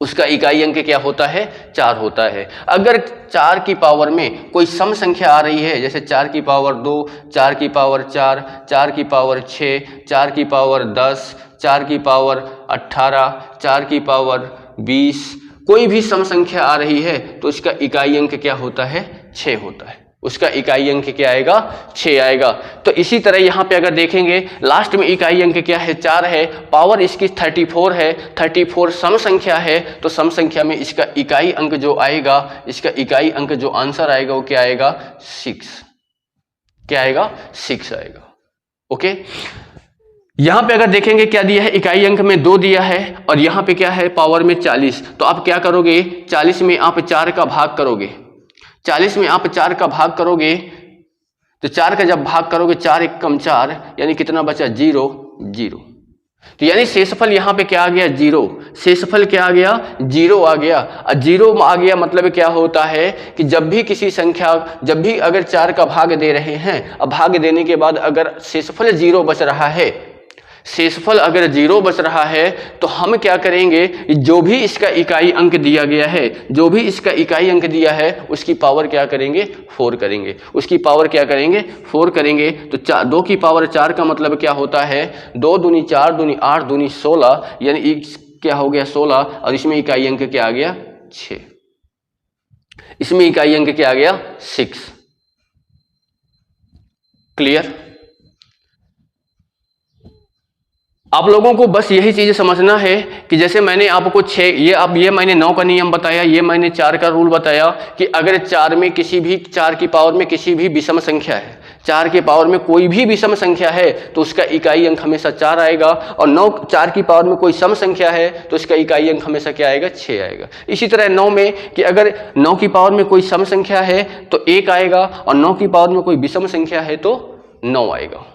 उसका इकाई अंक क्या होता है? 4 होता है। अगर 4 की पावर में कोई सम संख्या आ रही है, जैसे 4 की पावर 2, 4 की पावर 4, 4 की पावर 6, 4 की पावर 10, 4 की पावर 18, 4 की पावर 20, कोई भी सम संख्या आ रही है तो इसका इकाई अंक क्या होता है? 6 होता है। उसका इकाई अंक क्या आएगा? 6 आएगा। तो इसी तरह यहां पे अगर देखेंगे लास्ट में इकाई अंक क्या है? 4 है। पावर इसकी 34 है। 34 सम संख्या है, तो सम संख्या में इसका इकाई अंक जो आएगा, इसका इकाई अंक जो आंसर आएगा वो क्या आएगा? 6। क्या आएगा? 6 आएगा। ओके, यहां पे अगर देखेंगे क्या दिया है? इकाई अंक में 2 दिया है और यहां पे क्या है? पावर में 40। तो आप क्या करोगे? 40 में आप 4 का भाग करोगे। 40 में आप 4 का भाग करोगे तो 4 का जब भाग करोगे, 4 एक कम 4, यानी कितना बचा? 0, 0। तो यानी शेषफल यहां पे क्या आ गया? 0। शेषफल क्या आ गया? 0 आ गया। और 0 आ गया मतलब क्या होता है कि जब भी किसी संख्या, जब भी अगर 4 का भाग दे रहे हैं, अब भाग देने के बाद अगर शेषफल 0 बच रहा है, शेषफल अगर 0 बच रहा है, तो हम क्या करेंगे? जो भी इसका इकाई अंक दिया गया है, जो भी इसका इकाई अंक दिया है, उसकी पावर क्या करेंगे? 4 करेंगे। उसकी पावर क्या करेंगे? 4 करेंगे। तो 2 की पावर 4 का मतलब क्या होता है? 2 दूनी 4 दूनी 8 दूनी 16, यानी क्या हो गया? 16। और इसमें इकाई अंक क्या आ गया? 6। इसमें इकाई अंक क्या आ गया? 6। क्लियर? आप लोगों को बस यही चीज समझना है कि जैसे मैंने आपको 6, ये मैंने 9 का नियम बताया, ये मैंने 4 का रूल बताया कि अगर 4 में किसी भी 4 की पावर में किसी भी विषम संख्या है, 4 के पावर में कोई भी विषम संख्या है तो उसका इकाई अंक हमेशा 4 आएगा। और 4 की पावर में कोई सम संख्या है तो इसका इकाई अंक हमेशा क्या आएगा? 6 आएगा। इसी तरह 9 में कि अगर 9 की पावर में कोई सम संख्या है तो 1 आएगा, और 9 की पावर में कोई विषम संख्या है तो 9 आएगा।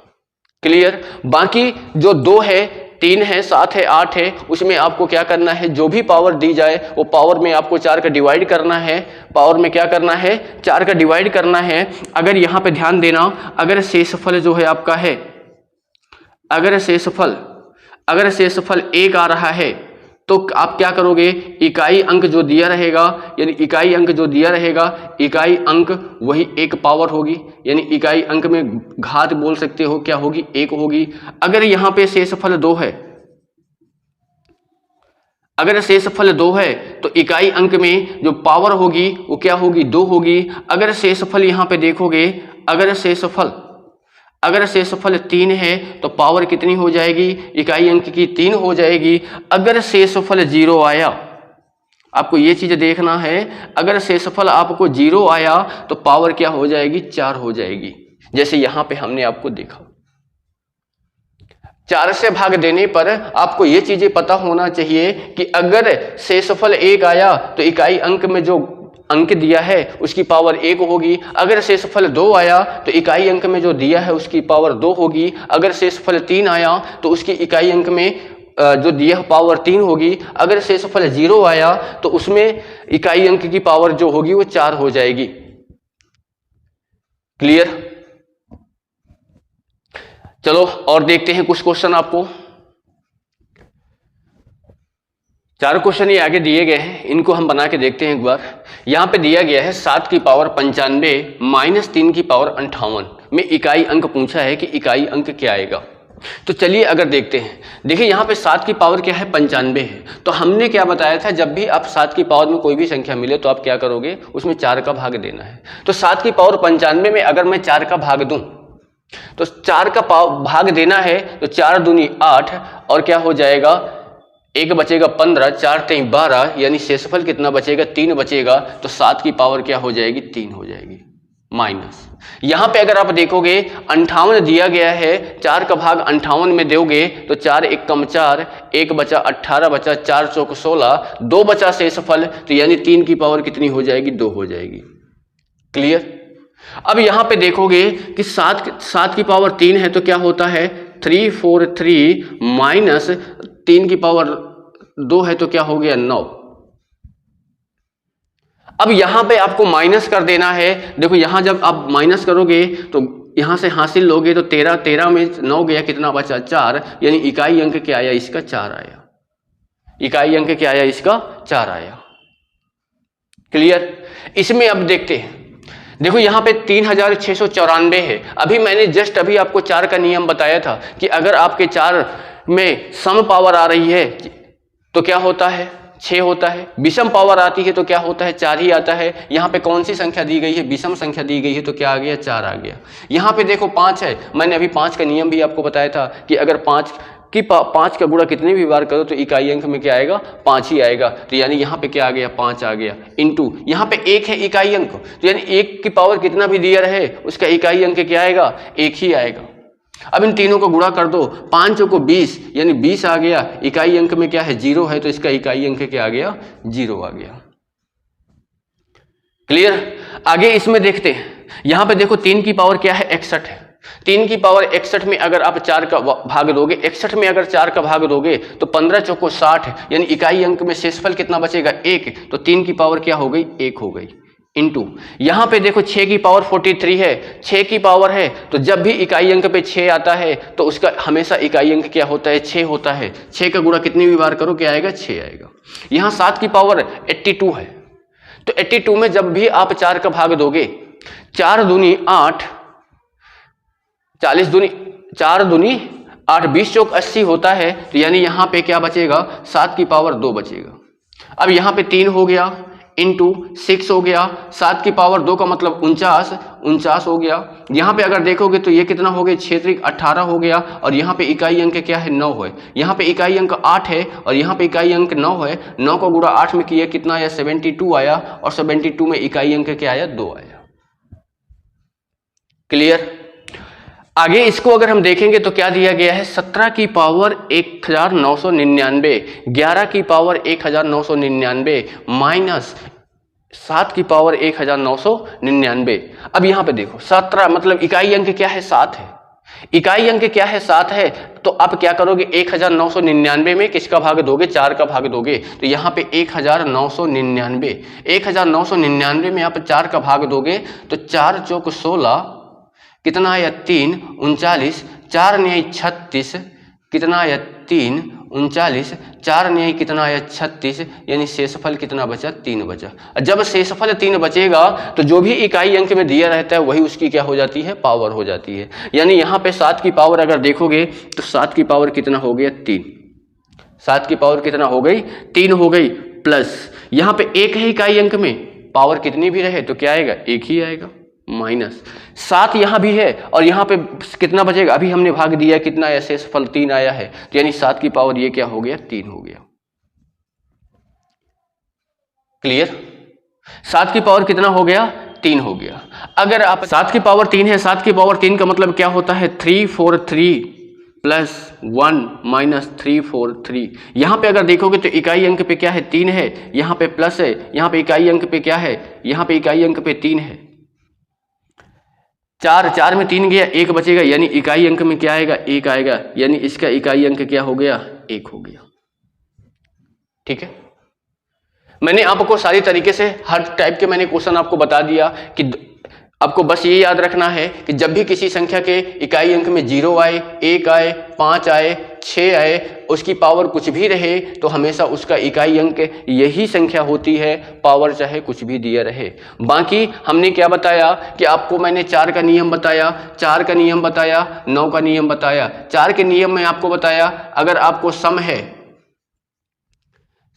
क्लियर? बाकी जो 2 है, 3 है, 7 है, 8 है, उसमें आपको क्या करना है? जो भी पावर दी जाए वो पावर में आपको 4 का डिवाइड करना है। पावर में क्या करना है? 4 का डिवाइड करना है। अगर यहां पे ध्यान देना, अगर शेषफल जो है आपका है, अगर शेषफल 1 आ रहा है तो आप क्या करोगे? इकाई अंक जो दिया रहेगा, यानी इकाई अंक जो दिया रहेगा, इकाई अंक वही 1 पावर होगी, यानी इकाई अंक में घात बोल सकते हो क्या होगी? 1 होगी। अगर यहां पे शेषफल 2 है, अगर शेषफल 2 है तो इकाई अंक में जो पावर होगी वो क्या होगी? 2 होगी। अगर शेषफल यहां पे देखोगे, अगर शेषफल 3 है तो पावर कितनी हो जाएगी? इकाई अंक की 3 हो जाएगी। अगर शेषफल 0 आया, आपको ये चीज देखना है, अगर शेषफल आपको 0 आया तो पावर क्या हो जाएगी? 4 हो जाएगी। जैसे यहां पे हमने आपको देखा, 4 से भाग देने पर आपको ये चीजें पता होना चाहिए कि अगर शेषफल 1 आया तो इकाई अंक में जो अंक दिया है उसकी पावर 1 होगी। अगर शेषफल 2 आया तो इकाई अंक में जो दिया है उसकी पावर 2 होगी। अगर शेषफल 3 आया तो उसकी इकाई अंक में जो दिया पावर 3 होगी। अगर शेषफल 0 आया तो उसमें इकाई अंक की पावर जो होगी वो 4 हो जाएगी। क्लियर? चलो और देखते हैं कुछ क्वेश्चन आपको। 4 क्वेश्चन ये आगे दिए गए हैं, इनको हम बना के देखते हैं एक बार। यहां पे दिया गया है 7 की पावर 95 -3 की पावर 58 में इकाई अंक पूछा है कि इकाई अंक क्या आएगा। तो चलिए अगर देखते हैं, देखिए यहाँ पे 7 की पावर क्या है, 95 है। तो हमने क्या बताया था, जब भी आप 7 की पावर में कोई भी संख्या मिले तो आप क्या करोगे, उसमें 4 का भाग देना है। तो 7 की पावर 95 में अगर मैं 4 का भाग दूं तो 4 का भाग देना है, तो 4 दूनी 8 और क्या हो जाएगा, एक बचेगा 15, 4 3 12, यानी शेषफल कितना बचेगा, 3 बचेगा। तो 7 की पावर क्या हो जाएगी, 3 हो जाएगी। माइनस यहां पे अगर आप देखोगे 58 दिया गया है, 4 का भाग 58 में दोगे तो 4 1 कम 4, 1 बचा 18 बचा, 4 चौक 16, 2 बचा शेषफल, तो यानी 3 की पावर कितनी हो जाएगी, 2 हो जाएगी। क्लियर। अब यहां पे देखोगे कि 7 की पावर 3 है तो क्या होता है, 343 माइनस 3 की पावर 2 है तो क्या हो गया, 9। अब यहां पे आपको माइनस कर देना है। देखो यहां जब आप माइनस करोगे तो यहां से हासिल लोगे तो 13, 13 में 9 गया, कितना बचा, 4, यानी इकाई अंक क्या आया, इसका 4 आया। इकाई अंक क्या आया, इसका 4 आया। क्लियर। इसमें अब देखते हैं, देखो यहां पे 3694 है। अभी मैंने जस्ट अभी आपको 4 का नियम बताया था कि अगर आपके 4 में सम पावर आ रही है तो क्या होता है, 6 होता है। विषम पावर आती है तो क्या होता है, 4 ही आता है। यहां पे कौन सी संख्या दी गई है, विषम संख्या दी गई है, तो क्या आ गया, 4 आ गया। यहां पे देखो 5 है, मैंने अभी 5 का नियम भी आपको बताया था कि अगर 5 का गुणा कितने भी बार करो तो इकाई अंक में क्या आएगा, 5 ही आएगा। तो यानी यहां पे क्या आ गया, 5 आ गया। इनटू यहां पे 1 है इकाई अंक, तो यानी 1 की पावर कितना भी दिया रहे उसका इकाई अंक क्या आएगा, 1 ही आएगा। अब इन तीनों को गुणा कर दो, 5 को 20, यानी 20 आ गया। इकाई अंक में क्या है, 0 है, तो इसका इकाई अंक क्या आ गया, 0 आ गया। क्लियर। आगे इसमें देखते हैं, यहां पे देखो 3 की पावर क्या है, 61 है। 3 की पावर 61 में अगर आप 4 का भाग दोगे, 61 में अगर 4 का भाग दोगे तो 15 चौको 60, यानी इकाई अंक में शेषफल कितना बचेगा, 1। तो 3 की पावर क्या हो गई, 1 हो गई। इनटू यहां पे देखो 6 की पावर 43 है, 6 की पावर है, तो जब भी इकाई अंक पे 6 आता है तो उसका हमेशा इकाई अंक क्या होता है, 6 होता है। 6 का गुणा कितनी भी बार करो क्या आएगा, 6 आएगा। यहां 7 की पावर 82 है, तो 82 में जब भी आप 4 का भाग दोगे, 4 दूनी 8, 40 दूनी 4 दूनी 8, 20 चौक 80 होता है। तो यानी यहां पे क्या बचेगा, 7 की पावर 2 बचेगा। अब यहां पे 3 हो गया, इंटू 6 हो गया, 7 की पावर 2 का मतलब 49 हो गया। यहां पे अगर देखोगे तो ये कितना हो गया, 6 त्रिक 18 हो गया। और यहां पे इकाई अंक क्या है, 9 है। यहां पे इकाई अंक 8 है और यहां पे इकाई अंक 9 है। 9 को गुणा 8 में किया कितना आया, 72 आया। और 72 में इकाई अंक क्या आया, 2 आया। क्लियर। आगे इसको अगर हम देखेंगे तो क्या दिया गया है, 17 की पावर 1999, 11 की पावर 1999 माइनस 7 की पावर 1999। अब यहां पे देखो 17 मतलब इकाई अंक क्या है, 7 है। इकाई अंक क्या है, 7 है। तो अब क्या करोगे, 1999 में किसका भाग दोगे, 4 का भाग दोगे। तो यहां पे 1999 में आप 4 का भाग दोगे तो 4 चौक 16, कितना आया, 3 39, 4 न्याय 36, कितना आया, 3 39, 4 न्याय कितना आया, 36, यानी शेषफल कितना बचा, 3 बचा। जब शेषफल 3 बचेगा तो जो भी इकाई अंक में दिया रहता है वही उसकी क्या हो जाती है, पावर हो जाती है। यानी यहां पे 7 की पावर अगर देखोगे तो 7 की पावर कितना हो गया, 3। 7 की पावर कितना हो गई, 3 हो गई। प्लस यहां पे 1 है इकाई अंक में, पावर कितनी भी रहे तो क्या आएगा, 1 ही आएगा। माइनस 7 यहां भी है और यहां पे कितना बचेगा, अभी हमने भाग दिया कितना आया, शेषफल 3 आया है। तो यानी 7 की पावर ये क्या हो गया, 3 हो गया। क्लियर। 7 की पावर कितना हो गया, 3 हो गया। अगर आप 7 की पावर 3 है, 7 की पावर 3 का मतलब क्या होता है, 343 प्लस 1 माइनस 343। यहां पे अगर देखोगे तो इकाई अंक पे क्या है, 3 है, यहां पे प्लस है, यहां पे इकाई अंक पे क्या है, यहां पे इकाई अंक पे 3 है। 4 में 3 गया, 1 बचेगा, यानी इकाई अंक में क्या आएगा, 1 आएगा। यानी इसका इकाई अंक क्या हो गया, 1 हो गया। ठीक है। मैंने आपको सारी तरीके से हर टाइप के मैंने क्वेश्चन आपको बता दिया कि आपको बस ये याद रखना है कि जब भी किसी संख्या के इकाई अंक में 0 आए, 1 आए, 5 आए, 6 आए, उसकी पावर कुछ भी रहे तो हमेशा उसका इकाई अंक यही संख्या होती है, पावर चाहे कुछ भी दिया रहे। बाकी हमने क्या बताया कि आपको मैंने 4 का नियम बताया, 4 का नियम बताया, 9 का नियम बताया। 4 के नियम में आपको बताया अगर आपको सम है,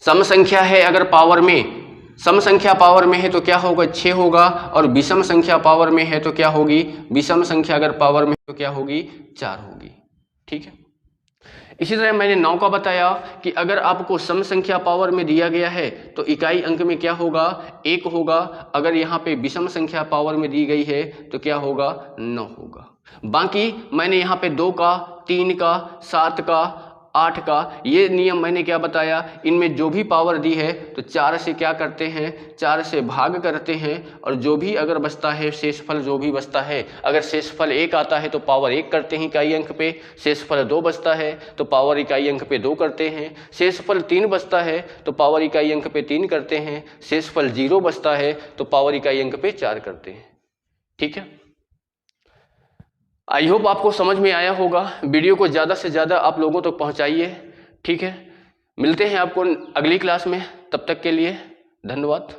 सम संख्या है, अगर पावर में सम संख्या पावर में है तो क्या होगा 6 होगा, और विषम संख्या पावर में है तो क्या होगी, विषम संख्या अगर पावर में है तो क्या होगी 4 होगी। ठीक है। इसी तरह मैंने 9 का बताया कि अगर आपको सम संख्या पावर में दिया गया है तो इकाई अंक में क्या होगा 1 होगा, अगर यहाँ पे विषम संख्या पावर में दी गई है तो क्या होगा 9 होगा। बाकी मैंने यहाँ पे 2 का, 3 का, 7 का, 8 का ये नियम मैंने क्या बताया, इनमें जो भी पावर दी है तो 4 से क्या करते हैं, 4 से भाग करते हैं, और जो भी अगर बचता है शेषफल जो भी बचता है, अगर शेषफल 1 आता है तो पावर 1 करते हैं इकाई अंक पे, शेषफल 2 बचता है तो पावर इकाई अंक पे 2 करते हैं, शेषफल 3 बचता है तो पावर इकाई अंक पे 3 करते हैं, शेषफल 0 बचता है तो पावर इकाई अंक पे 4 करते हैं। ठीक है। आई होप आपको समझ में आया होगा। वीडियो को ज़्यादा से ज़्यादा आप लोगों तक पहुंचाइए। ठीक है। मिलते हैं आपको अगली क्लास में, तब तक के लिए धन्यवाद।